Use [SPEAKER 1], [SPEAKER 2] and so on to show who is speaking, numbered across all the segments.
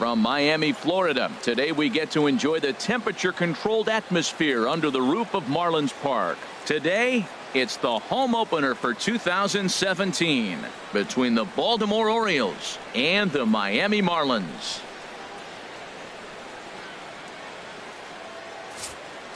[SPEAKER 1] From Miami, Florida, today we get to enjoy the temperature-controlled atmosphere under the roof of Marlins Park. Today, it's the home opener for 2017 between the Baltimore Orioles and the Miami Marlins.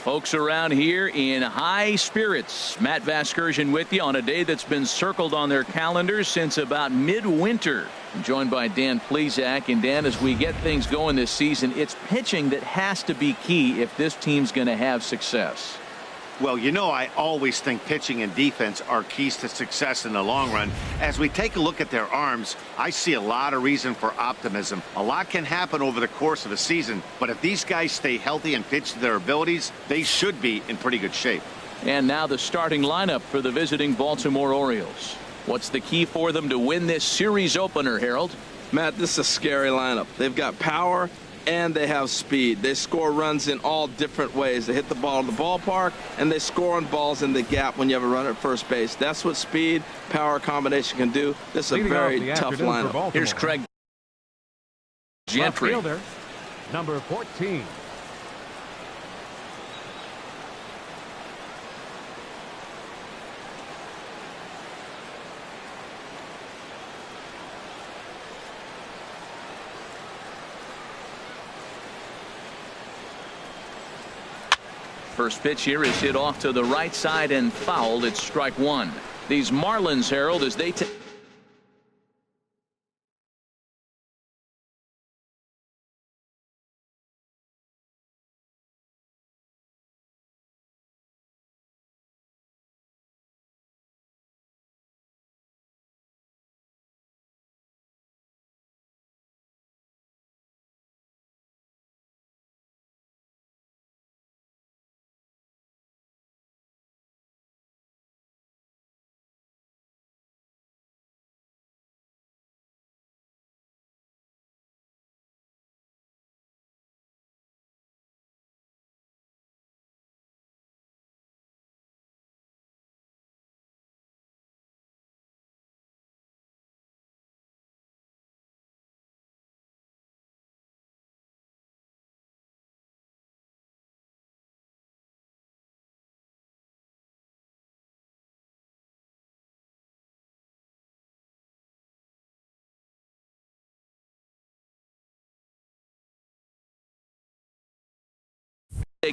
[SPEAKER 1] Folks around here in high spirits. Matt Vasgersian with you on a day that's been circled on their calendars since about midwinter. I'm joined by Dan Plesac. And Dan, as we get things going this season, it's pitching that has to be key if this team's going to have success.
[SPEAKER 2] Well, you know, I always think pitching and defense are keys to success in the long run. As we take a look at their arms, I see a lot of reason for optimism. A lot can happen over the course of a season, but if these guys stay healthy and pitch to their abilities, they should be in pretty good shape.
[SPEAKER 1] And now the starting lineup for the visiting Baltimore Orioles. What's the key for them to win this series opener, Harold?
[SPEAKER 3] Matt, this is a scary lineup. They've got power and they have speed. They score runs in all different ways. They hit the ball in the ballpark, and they score on balls in the gap when you have a runner at first base. That's what speed, power combination can do. This is a very tough lineup.
[SPEAKER 1] Here's Craig Gentry.
[SPEAKER 4] Fielder, number 14.
[SPEAKER 1] First pitch here is hit off to the right side and fouled. It's strike one. These Marlins, Harold, as they take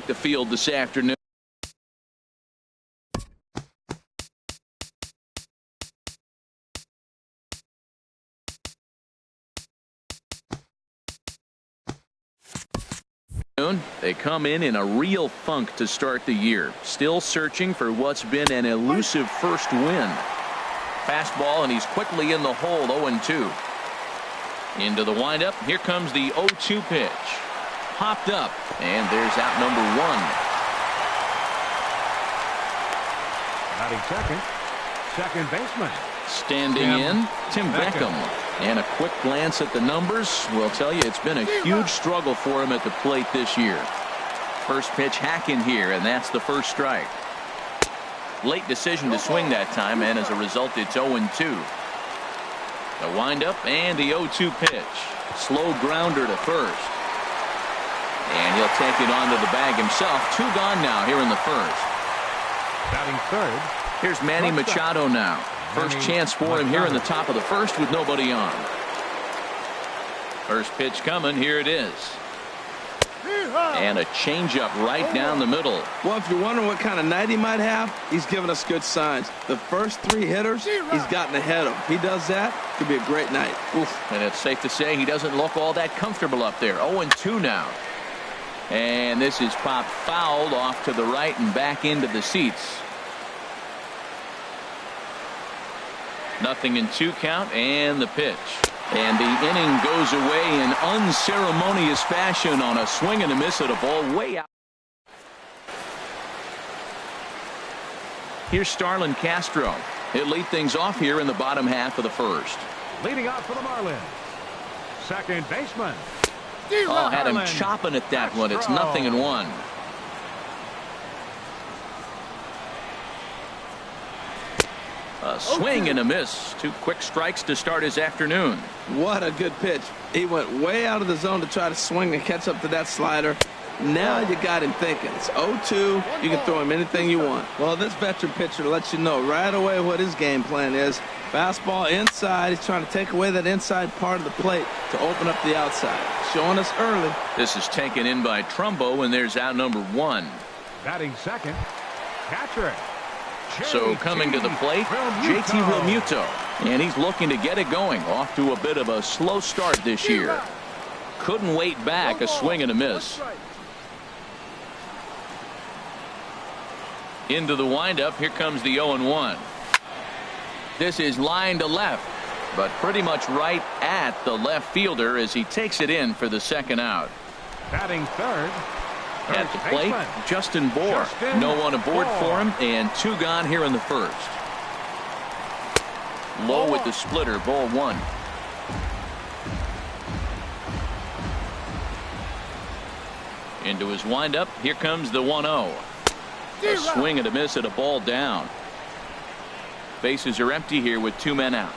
[SPEAKER 1] the field this afternoon. They come in a real funk to start the year, still searching for what's been an elusive first win. Fastball, and he's quickly in the hole. 0-2 into the windup. Here comes the 0-2 pitch. Popped up, and there's out number one.
[SPEAKER 4] Batting second baseman.
[SPEAKER 1] Standing in, Tim Beckham. And a quick glance at the numbers will tell you it's been a huge struggle for him at the plate this year. First pitch hacking here, and that's the first strike. Late decision to swing that time, and as a result, it's 0-2. The windup and the 0-2 pitch. Slow grounder to first. And he'll take it onto the bag himself. Two gone now here in the first.
[SPEAKER 4] Batting third.
[SPEAKER 1] Here's Manny Machado now. First chance for him here in the top of the first with nobody on. First pitch coming. Here it is. And a changeup right down the middle.
[SPEAKER 3] Well, if you're wondering what kind of night he might have, he's given us good signs. The first three hitters, he's gotten ahead of. He does that, could be a great night.
[SPEAKER 1] Oof. And it's safe to say he doesn't look all that comfortable up there. 0-2 now. And this is popped fouled off to the right and back into the seats. 0-2 count, and the pitch. And the inning goes away in unceremonious fashion on a swing and a miss at a ball way out. Here's Starlin Castro. He'll lead things off here in the bottom half of the first.
[SPEAKER 4] Leading off for the Marlins, second baseman.
[SPEAKER 1] Oh, had him chopping at that one. It's 0-1. A swing and a miss. 2 quick strikes to start his afternoon.
[SPEAKER 3] What a good pitch. He went way out of the zone to try to swing and catch up to that slider. Now you got him thinking. It's 0-2. You can throw him anything you want. Well, this veteran pitcher lets you know right away what his game plan is. Fastball inside. He's trying to take away that inside part of the plate to open up the outside. Showing us early.
[SPEAKER 1] This is taken in by Trumbo, and there's out number 1.
[SPEAKER 4] Batting second, catcher.
[SPEAKER 1] So coming to the plate, JT Realmuto. And he's looking to get it going. Off to a bit of a slow start this year. Couldn't wait back. A swing and a miss. Into the windup. Here comes the 0-1. This is line to left, but pretty much right at the left fielder as he takes it in for the second out.
[SPEAKER 4] Batting third.
[SPEAKER 1] At the plate, Justin Bour. No one aboard for him, and 2 gone here in the first. Low with the splitter, ball 1. Into his windup, here comes the 1-0. A swing and a miss at a ball down. Bases are empty here with 2 men out.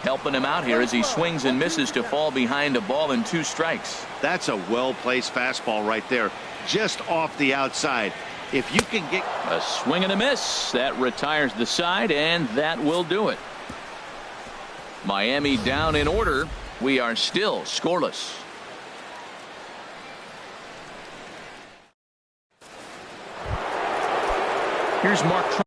[SPEAKER 1] Helping him out here as he swings and misses to fall behind a ball and 2 strikes.
[SPEAKER 2] That's a well-placed fastball right there, just off the outside. If you can get
[SPEAKER 1] a swing and a miss, that retires the side, and that will do it. Miami down in order. We are still scoreless. Here's Mark Trumbo.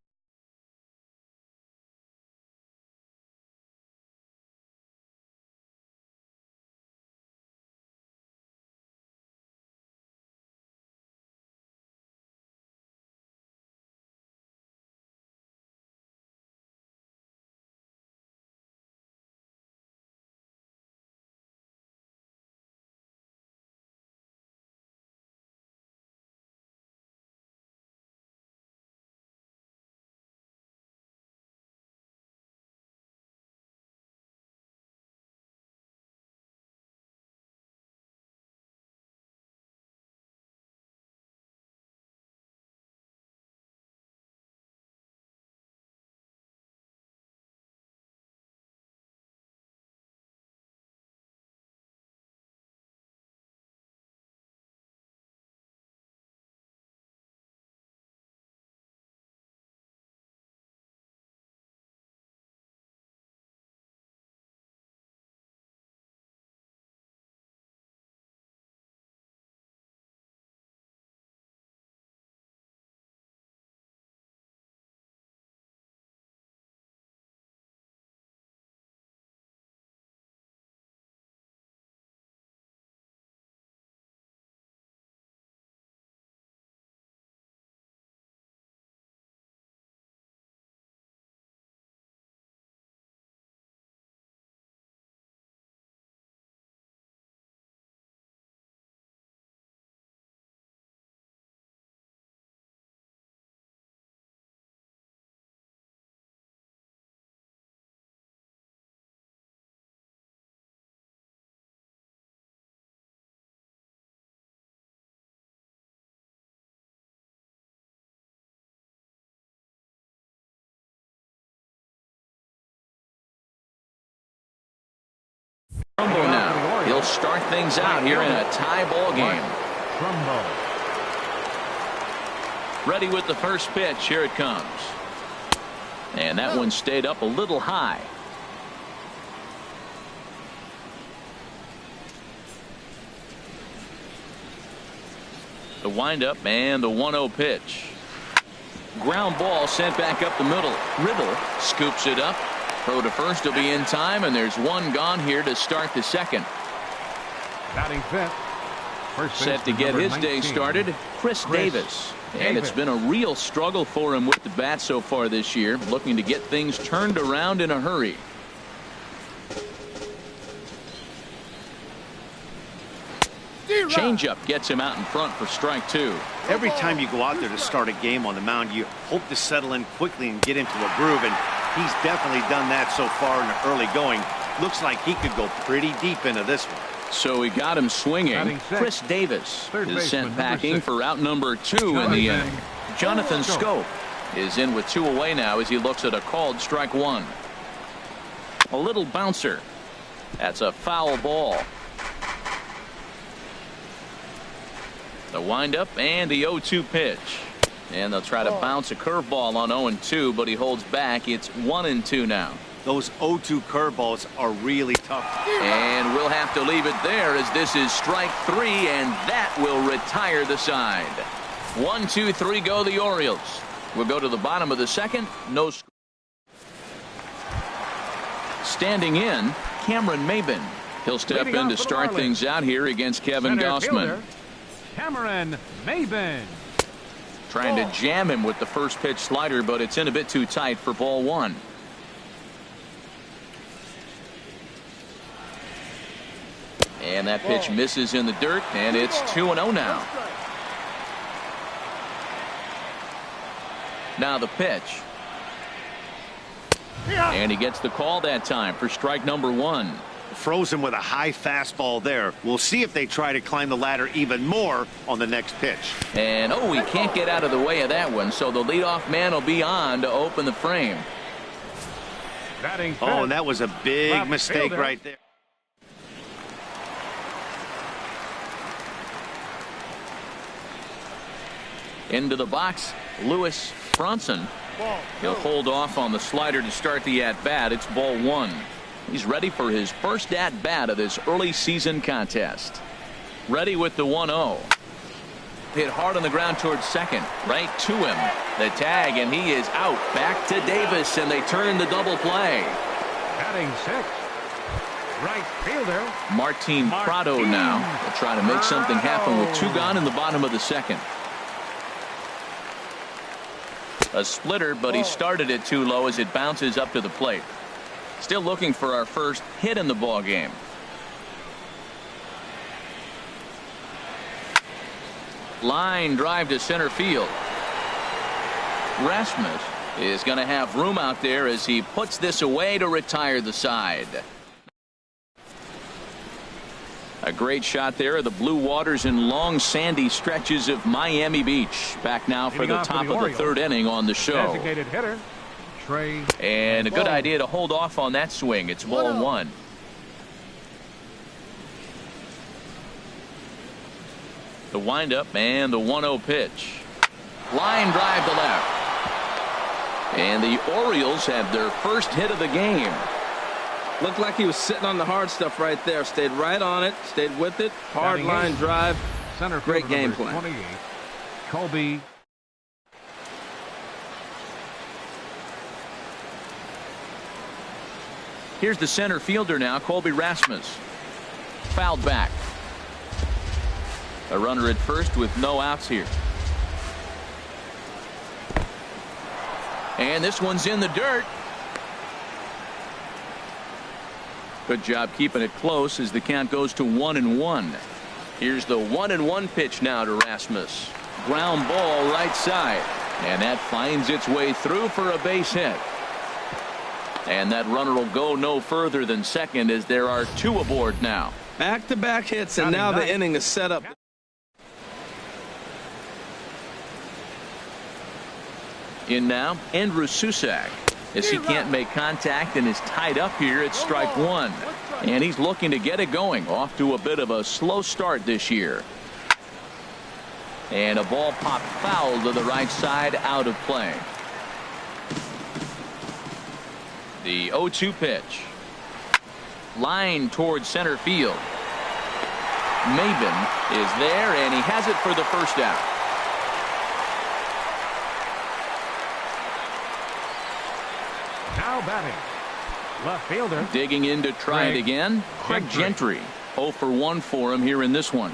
[SPEAKER 1] Trumbo now. He'll start things out here in a tie ball game.
[SPEAKER 4] Trumbo.
[SPEAKER 1] Ready with the first pitch. Here it comes. And that one stayed up a little high. The windup and the 1-0 pitch. Ground ball sent back up the middle. Ribble scoops it up. Throw to first will be in time, and there's 1 gone here to start the second.
[SPEAKER 4] Batting fifth.
[SPEAKER 1] Set to get his day started, Chris Davis. And it's been a real struggle for him with the bat so far this year, looking to get things turned around in a hurry. Changeup gets him out in front for strike 2.
[SPEAKER 2] every time you go out there to start a game on the mound, you hope to settle in quickly and get into a groove, and he's definitely done that so far in the early going. Looks like he could go pretty deep into this one.
[SPEAKER 1] So he got him swinging.
[SPEAKER 4] Batting six,
[SPEAKER 1] Chris Davis
[SPEAKER 4] third
[SPEAKER 1] is
[SPEAKER 4] baseman,
[SPEAKER 1] sent
[SPEAKER 4] number
[SPEAKER 1] packing
[SPEAKER 4] 6.
[SPEAKER 1] for out number 2 in the inning. Jonathan Schoop is in with 2 away now as he looks at a called strike 1. A little bouncer. That's a foul ball. The windup and the 0-2 pitch. And they'll try to bounce a curveball on 0-2, but he holds back. It's 1-2 now.
[SPEAKER 2] Those 0-2 curveballs are really tough.
[SPEAKER 1] And we'll have to leave it there as this is strike 3, and that will retire the side. 1, 2, 3 go the Orioles. We'll go to the bottom of the second. No score. Standing in, Cameron Maybin. He'll step
[SPEAKER 4] Leading
[SPEAKER 1] in to
[SPEAKER 4] off for the
[SPEAKER 1] start
[SPEAKER 4] Marlins,
[SPEAKER 1] things out here against Kevin
[SPEAKER 4] center
[SPEAKER 1] Gossman.
[SPEAKER 4] fielder, Cameron Maybin.
[SPEAKER 1] Trying to jam him with the first pitch slider, but it's in a bit too tight for ball 1. And that pitch misses in the dirt, and it's 2-0 now. Now the pitch. And he gets the call that time for strike number 1.
[SPEAKER 2] Frozen with a high fastball there. We'll see if they try to climb the ladder even more on the next pitch.
[SPEAKER 1] And he can't get out of the way of that one, so the leadoff man will be on to open the frame.
[SPEAKER 4] Batting fifth,
[SPEAKER 2] Oh, and that was a big
[SPEAKER 4] left
[SPEAKER 2] mistake
[SPEAKER 4] fielder.
[SPEAKER 2] right there.
[SPEAKER 1] Into the box, Lewis Bronson. He'll hold off on the slider to start the at-bat. It's ball 1. He's ready for his first at-bat of this early season contest. Ready with the 1-0. Hit hard on the ground towards second. Right to him. The tag, and he is out. Back to Davis, and they turn the double play.
[SPEAKER 4] Batting 6, right fielder,
[SPEAKER 1] Martin Prado now. They'll try to make something happen with 2 gone in the bottom of the second. A splitter, but he started it too low as it bounces up to the plate. Still looking for our first hit in the ball game. Line drive to center field. Rasmus is going to have room out there as he puts this away to retire the side. A great shot there of the blue waters and long sandy stretches of Miami Beach. Back now for the top of the third inning on the show.
[SPEAKER 4] designated hitter, Trey.
[SPEAKER 1] And a good idea to hold off on that swing. It's ball 1. The windup and the 1-0 pitch. Line drive to left. And the Orioles have their first hit of the game.
[SPEAKER 3] Looked like he was sitting on the hard stuff right there. Stayed right on it. Stayed with it. Hard line drive.
[SPEAKER 4] Center
[SPEAKER 3] Great
[SPEAKER 4] fielder,
[SPEAKER 3] game
[SPEAKER 4] number
[SPEAKER 3] plan.
[SPEAKER 4] 28, Colby.
[SPEAKER 1] Here's the center fielder now, Colby Rasmus. Fouled back. A runner at first with no outs here. And this one's in the dirt. Good job keeping it close as the count goes to 1-1. Here's the 1-1 pitch now to Rasmus. Ground ball right side. And that finds its way through for a base hit. And that runner will go no further than second as there are 2 aboard now.
[SPEAKER 3] Back-to-back hits, and now the inning is set up.
[SPEAKER 1] In now, Andrew Susac. As he can't make contact and is tied up here at strike 1. And he's looking to get it going. Off to a bit of a slow start this year. And a ball popped foul to the right side, out of play. The 0-2 pitch. Line towards center field. Maybin is there, and he has it for the first out.
[SPEAKER 4] Now batting, left fielder.
[SPEAKER 1] Digging in to try it again. Craig Gentry. 0 for 1 for him here in this one.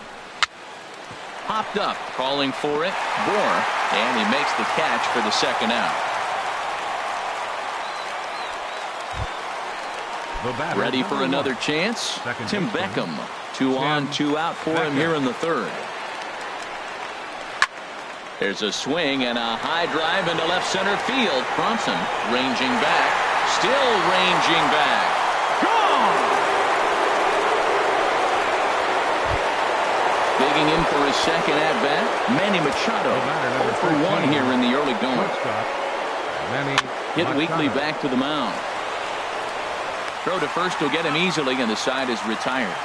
[SPEAKER 1] Popped up, calling for it. Bohr, and he makes the catch for the second out. Ready for another chance. Tim Beckham. 2 on, 2 out for him here in the third. There's a swing and a high drive into left center field. Bronson ranging back. Still ranging back. Gone! Digging in for his second at-bat, Manny Machado. 0 for 1 here in the early going. Hit weakly back to the mound. Throw to first will get him easily, and the side is retired.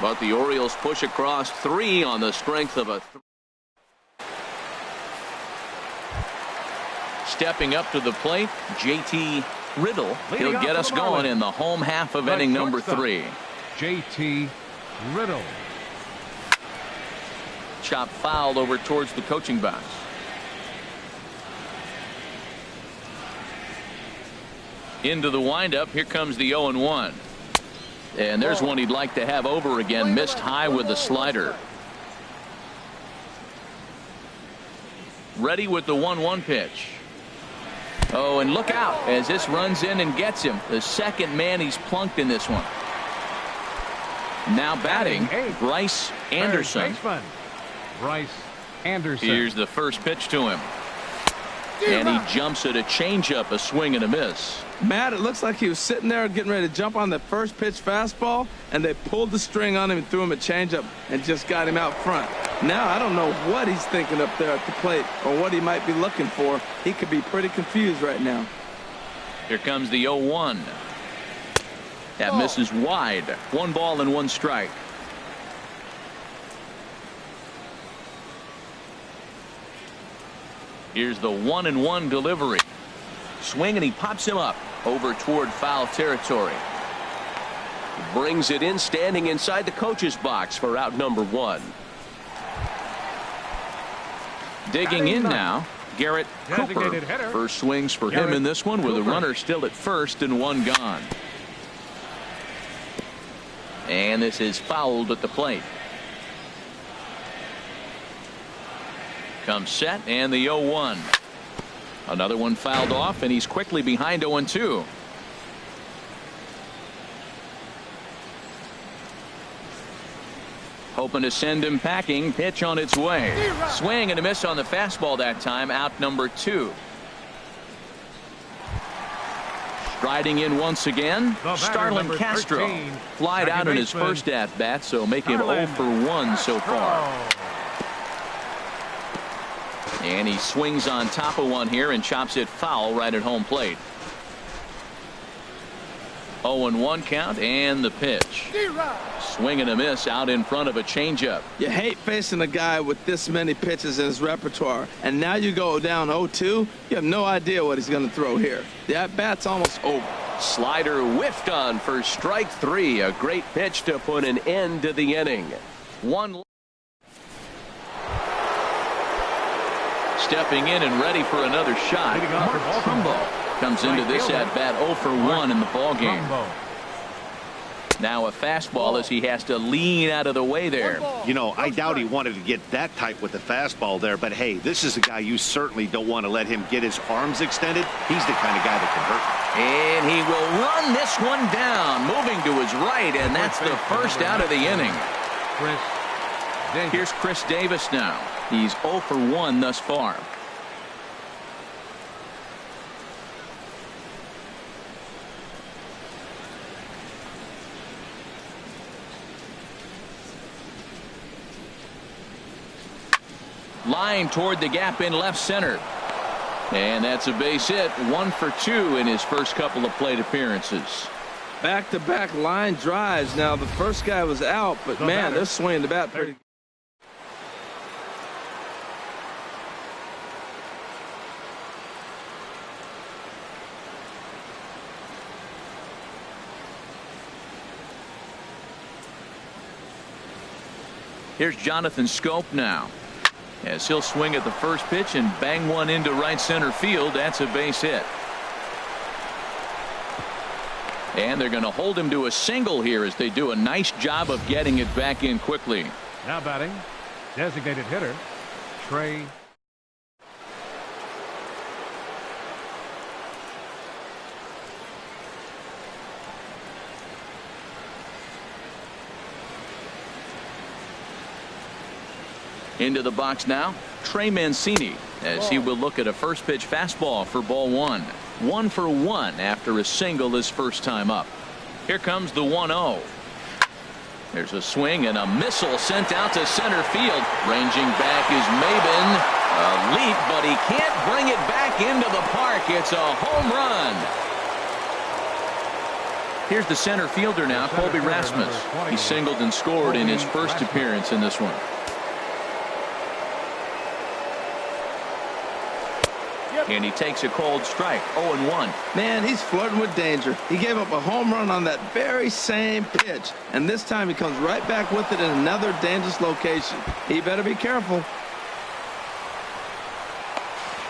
[SPEAKER 1] But the Orioles push across 3 on the strength of a... Stepping up to the plate, JT Riddle. He'll get us going in the home half of inning number 3.
[SPEAKER 4] JT Riddle.
[SPEAKER 1] Chop fouled over towards the coaching box. Into the windup. Here comes the 0-1. And there's one he'd like to have over again. Missed high with the slider. Ready with the 1-1 pitch. Oh, and look out as this runs in and gets him. The second man he's plunked in this one. Now batting, Bryce Anderson.
[SPEAKER 4] Bryce Anderson.
[SPEAKER 1] Here's the first pitch to him. And he jumps at a changeup, a swing and a miss.
[SPEAKER 3] Matt, it looks like he was sitting there getting ready to jump on the first pitch fastball, and they pulled the string on him and threw him a changeup and just got him out front. Now I don't know what he's thinking up there at the plate or what he might be looking for. He could be pretty confused right now.
[SPEAKER 1] Here comes the 0-1. That misses wide. 1 ball and 1 strike. Here's the 1-1 delivery. Swing, and he pops him up over toward foul territory.
[SPEAKER 5] Brings it in, standing inside the coach's box for out number 1.
[SPEAKER 1] Digging in now, Garrett Cooper. First swings for him in this one with a runner still at first and 1 gone. And this is fouled at the plate. Comes set, and the 0-1. Another one fouled off, and he's quickly behind 0-2. Hoping to send him packing. Pitch on its way. Swing and a miss on the fastball that time. Out number 2. Striding in once again, Starlin Castro. Flied out in his first at-bat, so make him 0 for 1 so far. And he swings on top of one here and chops it foul right at home plate. 0-1 count, and the pitch. Swing and a miss out in front of a changeup.
[SPEAKER 3] You hate facing a guy with this many pitches in his repertoire, and now you go down 0-2. You have no idea what he's going to throw here. The at-bat's almost over.
[SPEAKER 5] Slider whiffed on for strike 3. A great pitch to put an end to the inning.
[SPEAKER 1] Stepping in and ready for another shot. Mark Trumbo comes into this at-bat 0 for 1 in the ballgame. Now a fastball as he has to lean out of the way there.
[SPEAKER 2] You know, I doubt he wanted to get that type with the fastball there, but hey, this is a guy you certainly don't want to let him get his arms extended. He's the kind of guy that can hurt.
[SPEAKER 1] And he will run this one down, moving to his right, and that's the first out of the inning. Here's Chris Davis now. He's 0 for 1 thus far. Line toward the gap in left center. And that's a base hit. 1 for 2 in his first couple of plate appearances.
[SPEAKER 3] Back-to-back line drives. Now the first guy was out, but man, they're swinging the bat pretty.
[SPEAKER 1] Here's Jonathan Schoop now, as he'll swing at the first pitch and bang one into right center field. That's a base hit. And they're going to hold him to a single here as they do a nice job of getting it back in quickly.
[SPEAKER 4] Now batting, designated hitter, Trey.
[SPEAKER 1] Into the box now, Trey Mancini, as he will look at a first pitch fastball for ball 1. 1 for 1 after a single his first time up. Here comes the 1-0. There's a swing and a missile sent out to center field. Ranging back is Maybin. A leap, but he can't bring it back into the park. It's a home run. Here's the center fielder now, Colby Rasmus. He singled and scored in his first appearance in this one. And he takes a cold strike, 0-1.
[SPEAKER 3] Man, he's flirting with danger. He gave up a home run on that very same pitch. And this time he comes right back with it in another dangerous location. He better be careful.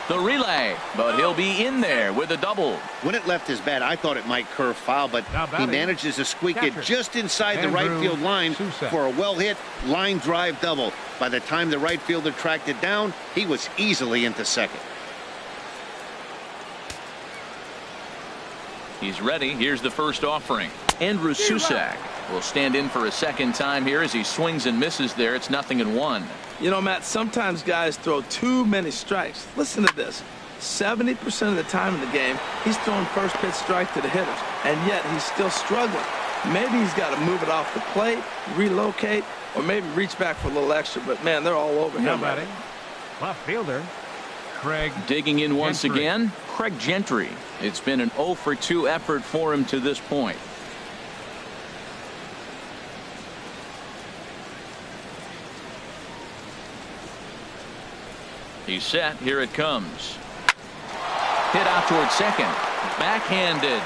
[SPEAKER 1] The relay, but he'll be in there with a double.
[SPEAKER 2] When it left his bat, I thought it might curve foul, but he manages to squeak it just inside the right field line for a well-hit line drive double. By the time the right fielder tracked it down, he was easily into second.
[SPEAKER 1] He's ready. Here's the first offering. Andrew Susac will stand in for a second time here as he swings and misses there. It's 0-1.
[SPEAKER 3] You know, Matt, sometimes guys throw too many strikes. Listen to this. 70% of the time in the game, he's throwing first pitch strike to the hitters, and yet he's still struggling. Maybe he's got to move it off the plate, relocate, or maybe reach back for a little extra, but man, they're all over him.
[SPEAKER 4] Left fielder, Craig.
[SPEAKER 1] Digging in once
[SPEAKER 4] Gentry.
[SPEAKER 1] again, Craig Gentry. It's been an 0-for-2 effort for him to this point. He's set. Here it comes. Hit out towards second. Backhanded.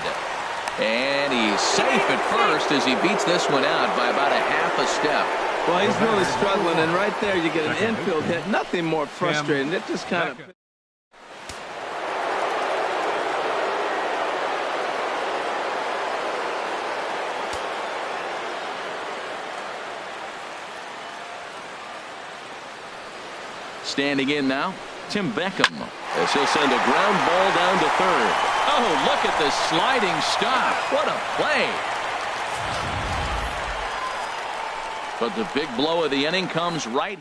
[SPEAKER 1] And he's safe at first as he beats this one out by about a half a step.
[SPEAKER 3] Well, he's really struggling, and right there you get an infield hit. Nothing more frustrating. It just kind of...
[SPEAKER 1] Standing in now, Tim Beckham, as he'll send a ground ball down to third. Oh, look at the sliding stop. What a play. But the big blow of the inning comes right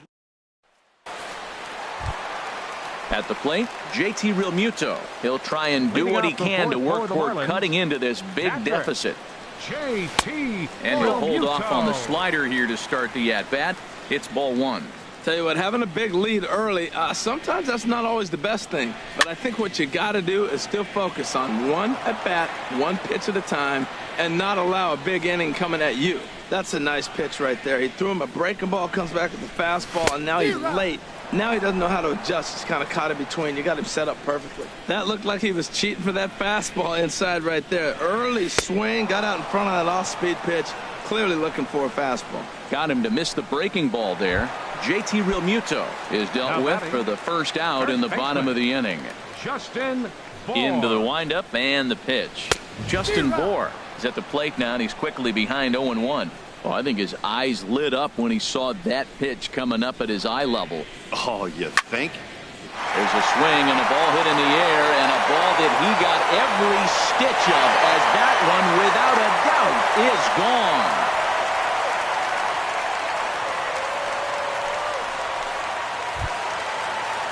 [SPEAKER 1] at the plate. JT Realmuto. He'll try and do what he can to work toward cutting into this big deficit.
[SPEAKER 4] JT
[SPEAKER 1] And he'll hold off on the slider here to start the at-bat. It's ball one.
[SPEAKER 3] Tell you what, having a big lead early, sometimes that's not always the best thing. But I think what you got to do is still focus on one at-bat, one pitch at a time, and not allow a big inning coming at you. That's a nice pitch right there. He threw him a breaking ball, comes back with the fastball, and now he's late. Now he doesn't know how to adjust. He's kind of caught in between. You got him set up perfectly. That looked like he was cheating for that fastball inside right there. Early swing, got out in front of that off-speed pitch. Clearly looking for a fastball.
[SPEAKER 1] Got him to miss the breaking ball there. JT Realmuto is dealt with for the first out in the bottom of the inning.
[SPEAKER 4] Justin Bour.
[SPEAKER 1] Into the windup and the pitch. Justin Bour is at the plate now, and he's quickly behind 0-1. Well, I think his eyes lit up when he saw that pitch coming up at his eye level.
[SPEAKER 2] Oh, you think?
[SPEAKER 1] There's a swing and a ball hit in the air, and a ball that he got every stitch of, as that one, without a doubt, is gone.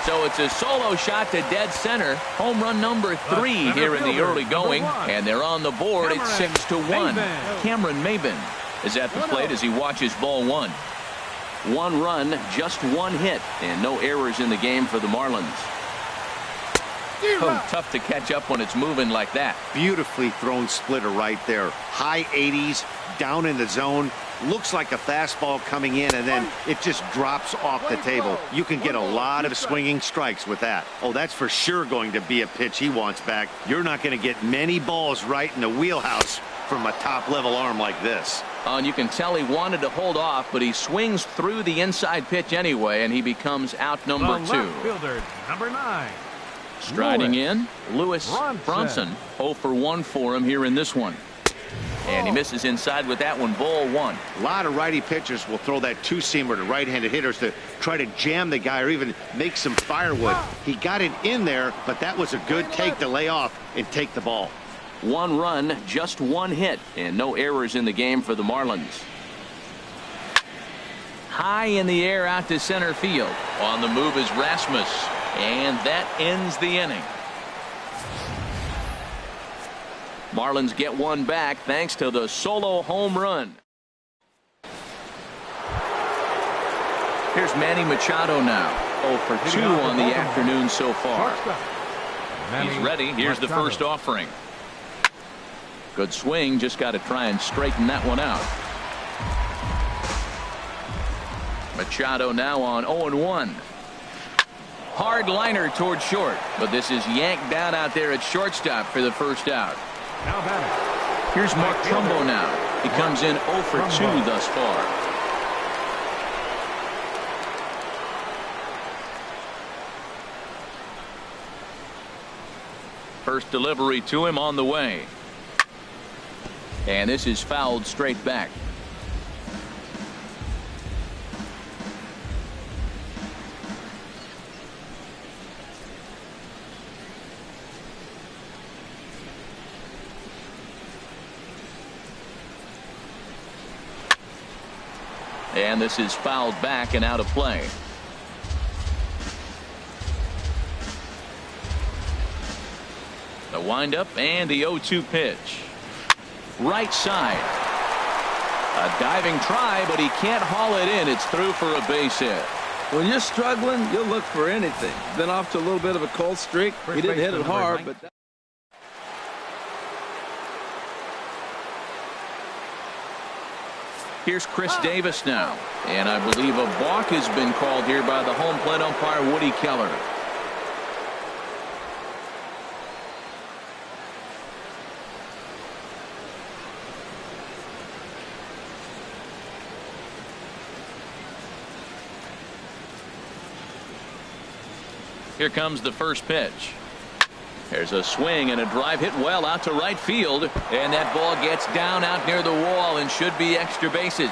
[SPEAKER 1] So it's a solo shot to dead center. Home run number 3 here in the early going, and they're on the board at 6-1. Cameron Maybin is at the plate as he watches ball one. One run, just one hit, and no errors in the game for the Marlins. Oh, tough to catch up when it's moving like that.
[SPEAKER 2] Beautifully thrown splitter right there. High 80s, down in the zone. Looks like a fastball coming in, and then it just drops off the table. You can get a lot of swinging strikes with that. Oh, that's for sure going to be a pitch he wants back. You're not going to get many balls right in the wheelhouse from a top-level arm like this.
[SPEAKER 1] And you can tell he wanted to hold off, but he swings through the inside pitch anyway, and he becomes out number 2.
[SPEAKER 4] Left fielder, number 9.
[SPEAKER 1] Striding in, Lewis Bronson. 0-for-1 for him here in this one. And he misses inside with that one. Ball one.
[SPEAKER 2] A lot of righty pitchers will throw that two-seamer to right-handed hitters to try to jam the guy or even make some firewood. He got it in there, but that was a good take to lay off and take the ball.
[SPEAKER 1] One run, just one hit, and no errors in the game for the Marlins. High in the air out to center field. On the move is Rasmus, and that ends the inning. Marlins get one back thanks to the solo home run. Here's Manny Machado now. 0 for 2 on the afternoon so far. He's ready. Here's the first offering. Good swing. Just got to try and straighten that one out. Machado now on 0-1. Hard liner towards short, but this is yanked down out there at shortstop for the first out.
[SPEAKER 4] Now batting.
[SPEAKER 1] Here's Mark Trumbo now. He comes in 0 for 2 thus far. First delivery to him on the way. And this is fouled straight back. And this is fouled back and out of play. The windup and the 0-2 pitch. Right side. A diving try, but he can't haul it in. It's through for a base hit.
[SPEAKER 3] When you're struggling, you'll look for anything. Been off to a little bit of a cold streak. He didn't hit it hard, but...
[SPEAKER 1] Here's Chris Davis now. And I believe a balk has been called here by the home plate umpire, Woody Keller. Here comes the first pitch. There's a swing and a drive hit well out to right field, and that ball gets down out near the wall and should be extra bases.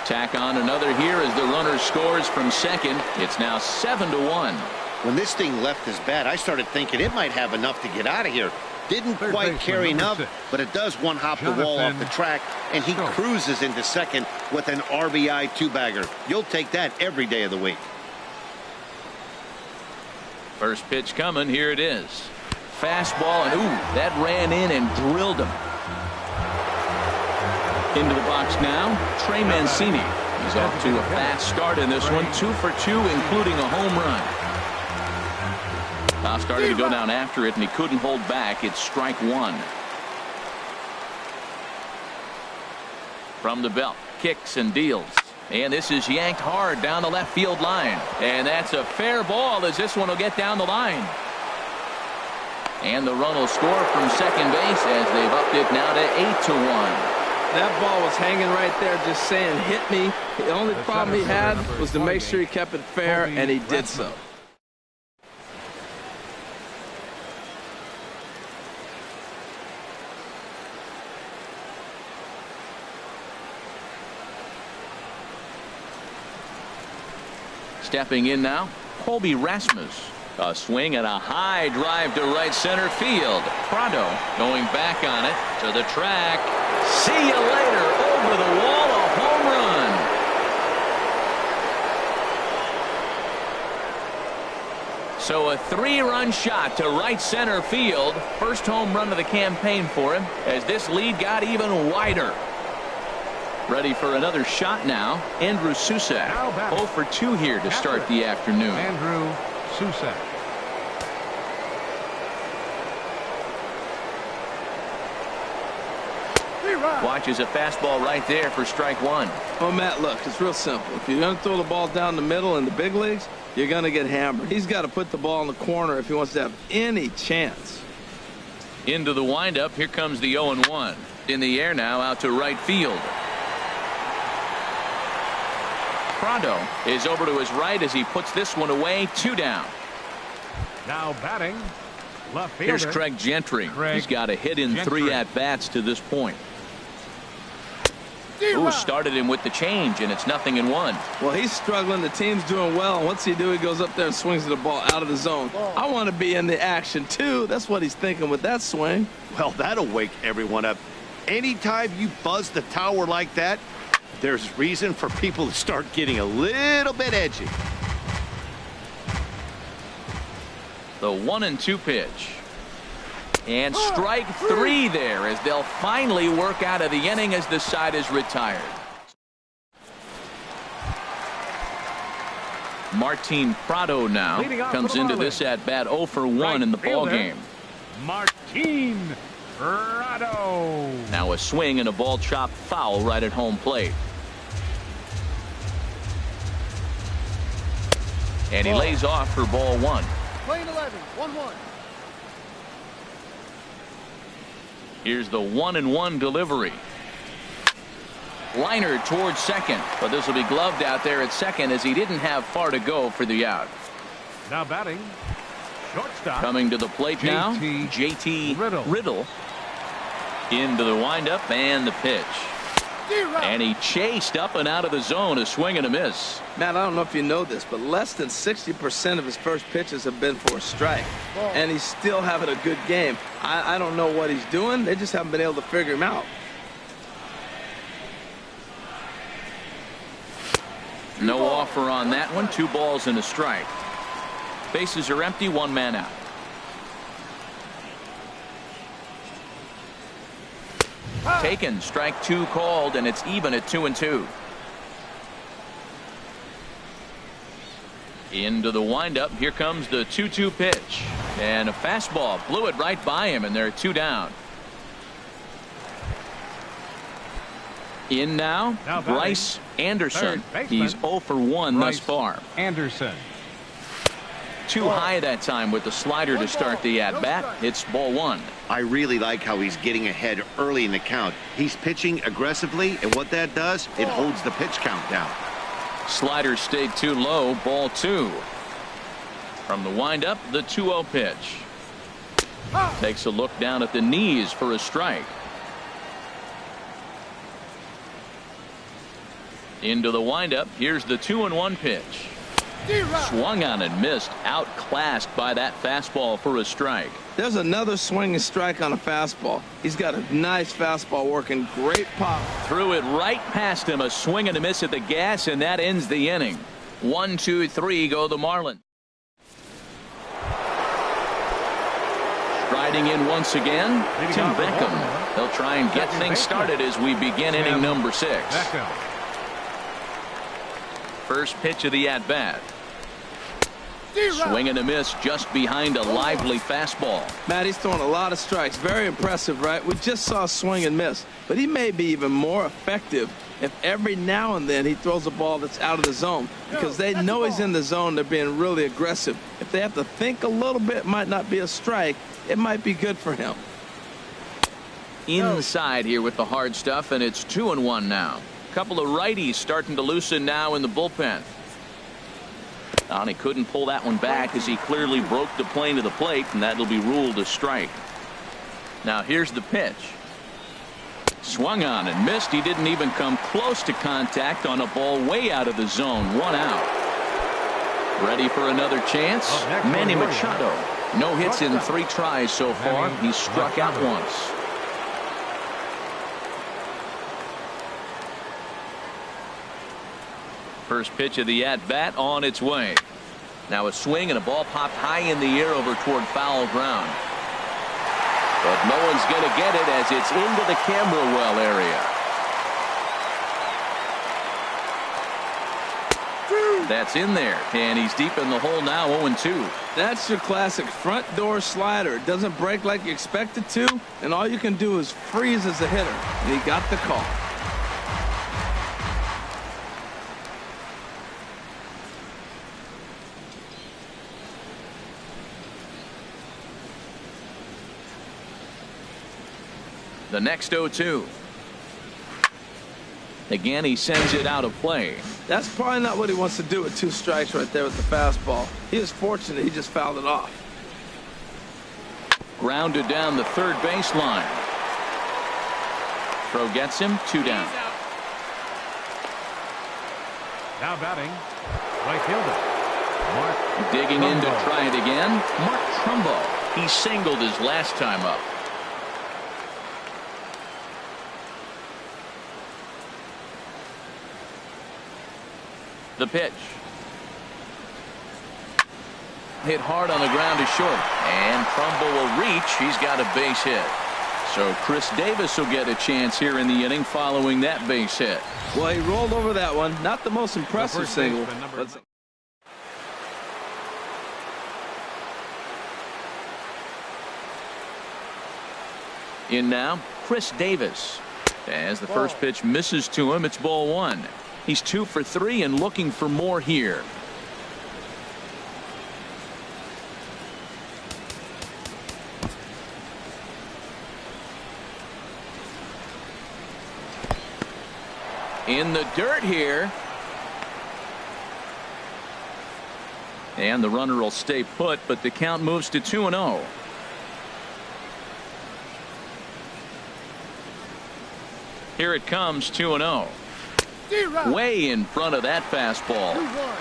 [SPEAKER 1] Tack on another here as the runner scores from second. It's now 7-1.
[SPEAKER 2] When this thing left his bat, I started thinking it might have enough to get out of here. Didn't quite carry enough, but it does one hop the wall off the track, and he cruises into second with an RBI two-bagger. You'll take that every day of the week.
[SPEAKER 1] First pitch coming. Here it is. Fastball, and ooh, that ran in and drilled him. Into the box now, Trey Mancini. He's off to a fast start in this one. 2 for 2, including a home run. Now started to go down after it, and he couldn't hold back. It's strike one. From the belt, kicks and deals. And this is yanked hard down the left field line. And that's a fair ball as this one will get down the line. And the run will score from second base as they've upped it now to 8-1.
[SPEAKER 3] That ball was hanging right there just saying hit me. The only problem he had was to make sure he kept it fair, and he did so.
[SPEAKER 1] Stepping in now, Colby Rasmus. A swing and a high drive to right center field. Prado going back on it to the track. See you later. Over the wall, a home run. So a 3-run shot to right center field. First home run of the campaign for him as this lead got even wider. Ready for another shot now. Andrew Susac. 0 for 2 here to start the afternoon.
[SPEAKER 4] Andrew Susac.
[SPEAKER 1] Watches a fastball right there for strike one.
[SPEAKER 3] Oh, Matt, look, it's real simple. If you're going to throw the ball down the middle in the big leagues, you're going to get hammered. He's got to put the ball in the corner if he wants to have any chance.
[SPEAKER 1] Into the windup. Here comes the 0-1. In the air now out to right field. Prado is over to his right as he puts this one away. 2 down.
[SPEAKER 4] Now batting, left fielder.
[SPEAKER 1] Here's Craig Gentry. He's got a hit in 3 at-bats to this point. Ooh, started him with the change, and it's 0-1.
[SPEAKER 3] Well, he's struggling. The team's doing well. And what's he do? He goes up there and swings the ball out of the zone. I want to be in the action, too. That's what he's thinking with that swing.
[SPEAKER 2] Well, that'll wake everyone up. Anytime you buzz the tower like that, there's reason for people to start getting a little bit edgy.
[SPEAKER 1] The 1-2 pitch. And strike 3 there as they'll finally work out of the inning as the side is retired. Martin Prado now comes into this at bat 0 for 1 in the ball game.
[SPEAKER 4] Martin Prado.
[SPEAKER 1] Now a swing and a ball chopped foul right at home plate. And he lays off for ball 1.
[SPEAKER 6] Lane 11, 1-1.
[SPEAKER 1] Here's the 1-1 delivery. Liner towards second, but this will be gloved out there at second as he didn't have far to go for the out.
[SPEAKER 4] Now batting, shortstop.
[SPEAKER 1] Coming to the plate now, JT Riddle. Into the windup and the pitch. And he chased up and out of the zone, a swing and a miss.
[SPEAKER 3] Matt, I don't know if you know this, but less than 60% of his first pitches have been for a strike. And he's still having a good game. I don't know what he's doing. They just haven't been able to figure him out.
[SPEAKER 1] No offer on that one. 2 balls and a strike. Bases are empty, 1 man out. Taken, strike 2 called, and it's even at 2-2. Into the windup. Here comes the 2-2 pitch. And a fastball blew it right by him, and they're 2 down. In now Bryce Anderson. He's 0 for 1 thus far.
[SPEAKER 4] Anderson.
[SPEAKER 1] Too high that time with the slider to start the at-bat. It's ball 1.
[SPEAKER 2] I really like how he's getting ahead early in the count. He's pitching aggressively, and what that does, it holds the pitch count down.
[SPEAKER 1] Slider stayed too low, ball 2. From the windup, the 2-0 pitch. Takes a look down at the knees for a strike. Into the windup, here's the 2-1 pitch. Swung on and missed, outclassed by that fastball for a strike.
[SPEAKER 3] There's another swing and strike on a fastball. He's got a nice fastball working, great pop.
[SPEAKER 1] Threw it right past him, a swing and a miss at the gas, and that ends the inning. 1, 2, 3 go the Marlins. Striding in once again, Tim Beckham. They'll try and get things started as we begin inning number 6. First pitch of the at-bat. Swing and a miss just behind a lively fastball.
[SPEAKER 3] Matt, he's throwing a lot of strikes. Very impressive, right? We just saw a swing and miss. But he may be even more effective if every now and then he throws a ball that's out of the zone. Because they know he's in the zone. They're being really aggressive. If they have to think a little bit, it might not be a strike. It might be good for him.
[SPEAKER 1] Inside here with the hard stuff, and it's 2-1 now. Couple of righties starting to loosen now in the bullpen. And he couldn't pull that one back as he clearly broke the plane to the plate, and that'll be ruled a strike. Now here's the pitch. Swung on and missed. He didn't even come close to contact on a ball way out of the zone. 1 out. Ready for another chance? Manny Machado. No hits in 3 tries so far. He's struck out once. First pitch of the at-bat on its way. Now a swing and a ball popped high in the air over toward foul ground. But no one's going to get it as it's into the camera well area. That's in there, and he's deep in the hole now, 0-2.
[SPEAKER 3] That's your classic front door slider. It doesn't break like you expect it to, and all you can do is freeze as a hitter. And he got the call.
[SPEAKER 1] The next 0-2. Again, he sends it out of play.
[SPEAKER 3] That's probably not what he wants to do with 2 strikes right there with the fastball. He is fortunate he just fouled it off.
[SPEAKER 1] Grounded down the third baseline. Throw gets him, 2 down.
[SPEAKER 4] Now batting, right fielder. Mark
[SPEAKER 1] Digging in to try it again. Mark Trumbo. He singled his last time up. The pitch. Hit hard on the ground to short. And Trumbo will reach. He's got a base hit. So Chris Davis will get a chance here in the inning following that base hit.
[SPEAKER 3] Well, he rolled over that one. Not the most impressive single. But
[SPEAKER 1] In now, Chris Davis. As the first pitch misses to him, it's ball 1. He's 2 for 3 and looking for more here. In the dirt here. And the runner will stay put, but the count moves to 2-0. Here it comes, 2-0. Way in front of that fastball.
[SPEAKER 6] 2-1.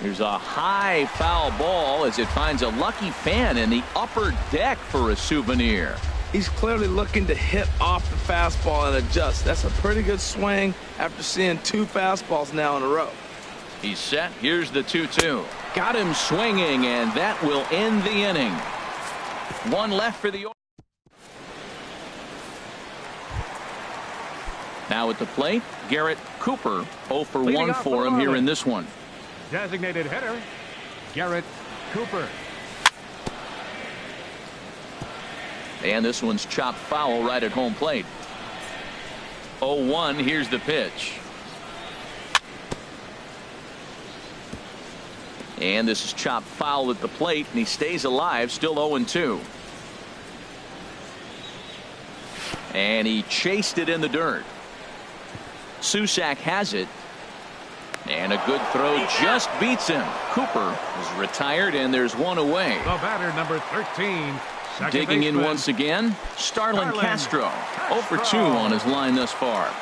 [SPEAKER 1] Here's a high foul ball as it finds a lucky fan in the upper deck for a souvenir.
[SPEAKER 3] He's clearly looking to hit off the fastball and adjust. That's a pretty good swing after seeing 2 fastballs now in a row.
[SPEAKER 1] He's set. Here's the 2-2. Got him swinging, and that will end the inning. 1 left for the. Now at the plate, Garrett Cooper. 0 for 1 for him here in this one.
[SPEAKER 4] Designated hitter, Garrett Cooper.
[SPEAKER 1] And this one's chopped foul right at home plate. 0-1. Here's the pitch. And this is chopped foul at the plate, and he stays alive, still 0-2. And he chased it in the dirt. Susac has it. And a good throw just beats him. Cooper is retired, and there's 1 away.
[SPEAKER 4] The batter, number 13.
[SPEAKER 1] Digging in once again, Starlin Castro. 0 for 2 on his line thus far.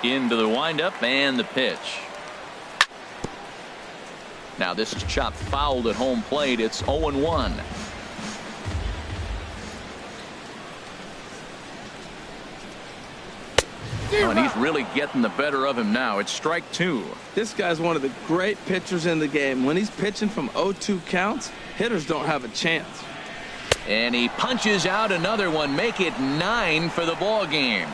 [SPEAKER 1] Into the windup and the pitch. Now this is chopped foul at home plate. It's 0-1. Oh, and he's really getting the better of him now. It's strike 2.
[SPEAKER 3] This guy's one of the great pitchers in the game. When he's pitching from 0-2 counts, hitters don't have a chance.
[SPEAKER 1] And he punches out another one. Make it 9 for the ball game.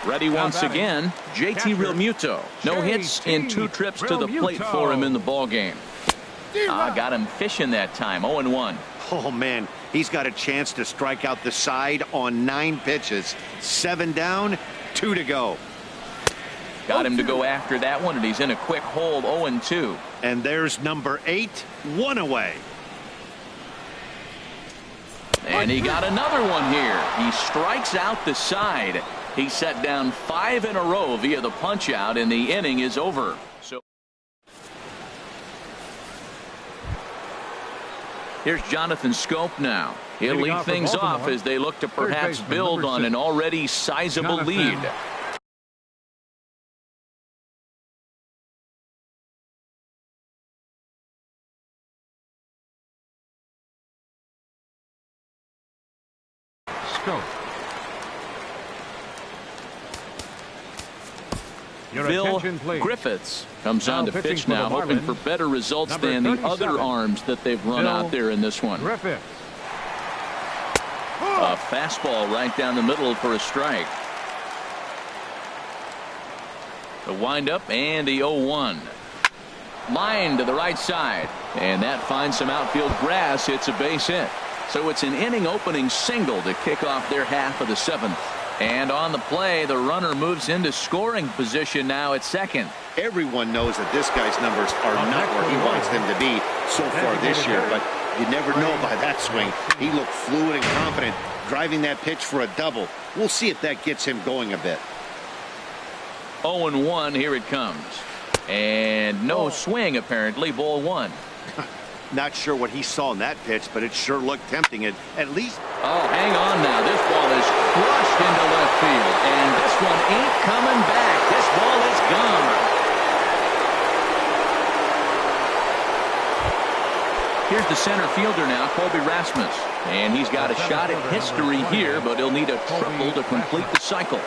[SPEAKER 1] Ready once again, JT Realmuto. No hits in 2 trips to the plate for him in the ball game. Got him fishing that time. 0-1.
[SPEAKER 2] Oh, man, he's got a chance to strike out the side on 9 pitches. 7 down, 2 to go.
[SPEAKER 1] Got him to go after that one, and he's in a quick hold. 0-2.
[SPEAKER 2] And there's number 8, 1 away.
[SPEAKER 1] And he got another one here. He strikes out the side. He set down 5 in a row via the punch out, and the inning is over. So here's Jonathan Schoop now. He'll lead things off as they look to perhaps build on an already sizable lead.
[SPEAKER 4] Schoop.
[SPEAKER 1] Bill Griffiths comes on to pitch now, hoping for better results than the other arms that they've run out there in this one.
[SPEAKER 4] Griffiths.
[SPEAKER 1] A fastball right down the middle for a strike. The windup and the 0-1. Line to the right side, and that finds some outfield grass. It's a base hit. So it's an inning opening single to kick off their half of the 7th. And on the play, the runner moves into scoring position now at second.
[SPEAKER 2] Everyone knows that this guy's numbers are not where he wants them to be so far this year, but you never know by that swing. He looked fluid and confident, driving that pitch for a double. We'll see if that gets him going a bit.
[SPEAKER 1] 0-1, here it comes. And no swing, apparently. Ball 1.
[SPEAKER 2] Not sure what he saw in that pitch, but it sure looked tempting. At least.
[SPEAKER 1] Oh, hang on now. This ball is crushed into left field. And this one ain't coming back. This ball is gone. Here's the center fielder now, Colby Rasmus. And he's got a shot at history here, but he'll need a triple to complete the cycle.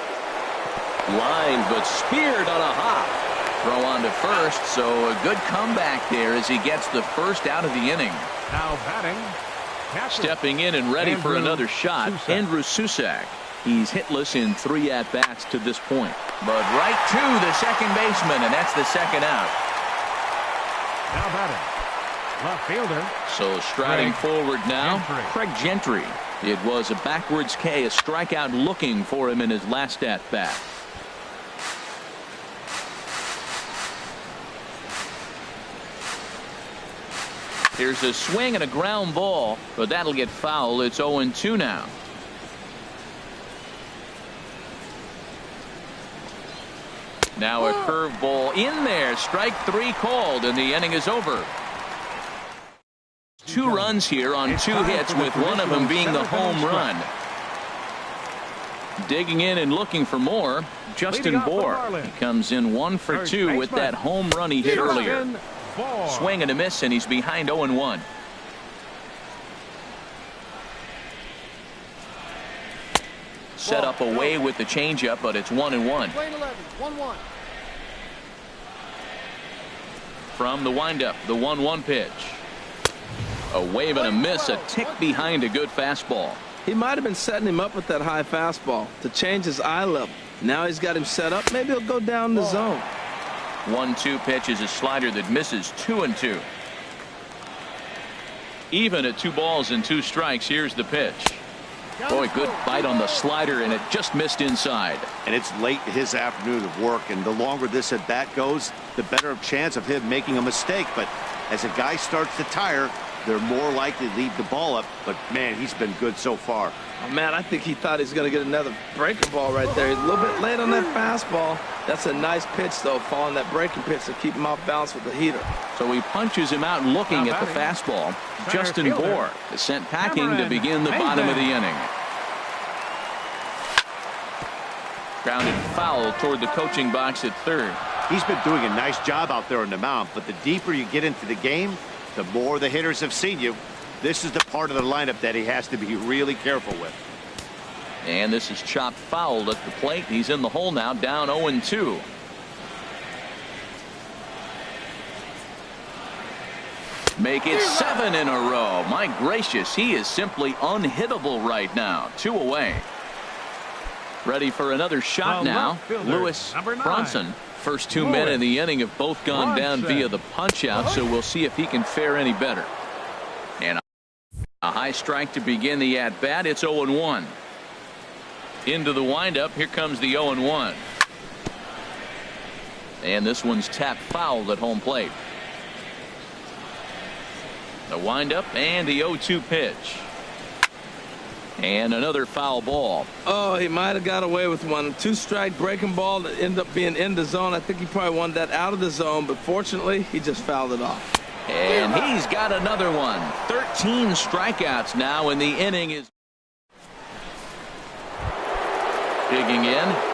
[SPEAKER 1] Line, but speared on a hop. Throw on to first, so a good comeback there as he gets the first out of the inning.
[SPEAKER 4] Now batting.
[SPEAKER 1] Stepping in and ready for another shot, Andrew Susac. He's hitless in 3 at-bats to this point. But right to the second baseman, and that's the second out.
[SPEAKER 4] Now batting, left fielder.
[SPEAKER 1] So striding forward now,
[SPEAKER 4] Gentry.
[SPEAKER 1] Craig Gentry. It was a backwards K, a strikeout looking for him in his last at-bat. Here's a swing and a ground ball, but that'll get foul. It's 0-2 now. Now a curveball in there. Strike 3 called, and the inning is over. 2 runs here on 2 hits, with one of them being the home run. Digging in and looking for more, Justin Bour. He comes in 1 for 2 with that home run he hit earlier. Swing and a miss, and he's behind 0-1. Set up away with the changeup, but it's 1-1.
[SPEAKER 6] Lane 11, 1-1.
[SPEAKER 1] From the windup, the 1-1 pitch. A wave and a miss, a tick behind a good fastball.
[SPEAKER 3] He might have been setting him up with that high fastball to change his eye level. Now he's got him set up. Maybe he'll go down the zone.
[SPEAKER 1] 1-2 pitch is a slider that misses. 2-2. Even at 2 balls and 2 strikes. Here's the pitch. Boy, good bite on the slider, and it just missed inside.
[SPEAKER 2] And it's late in his afternoon of work, and the longer this at bat goes, the better chance of him making a mistake. But as a guy starts to tire, they're more likely to leave the ball up. But man, he's been good so far.
[SPEAKER 3] Oh, man, I think he thought he was going to get another breaking ball right there. He's a little bit late on that fastball. That's a nice pitch, though, following that breaking pitch to keep him off balance with the heater.
[SPEAKER 1] So he punches him out looking at the fastball. Justin Bour is sent packing to begin the bottom of the inning. Grounded foul toward the coaching box at third.
[SPEAKER 2] He's been doing a nice job out there on the mound, but the deeper you get into the game, the more the hitters have seen you. This is the part of the lineup that he has to be really careful with.
[SPEAKER 1] And this is chopped foul at the plate. He's in the hole now, down 0-2. Make it 7 in a row. My gracious, he is simply unhittable right now. 2 away. Ready for another shot now. Lewis Bronson. First 2 men in the inning have both gone down via the punch out, so we'll see if he can fare any better. And a high strike to begin the at bat. It's 0-1. Into the windup. Here comes the 0-1. And this one's tapped foul at home plate. The windup and the 0-2 pitch. And another foul ball.
[SPEAKER 3] Oh, he might have got away with one. 2-strike breaking ball that ended up being in the zone. I think he probably wanted that out of the zone, but fortunately, he just fouled it off.
[SPEAKER 1] And he's got another one. 13 strikeouts now, and the inning is digging in.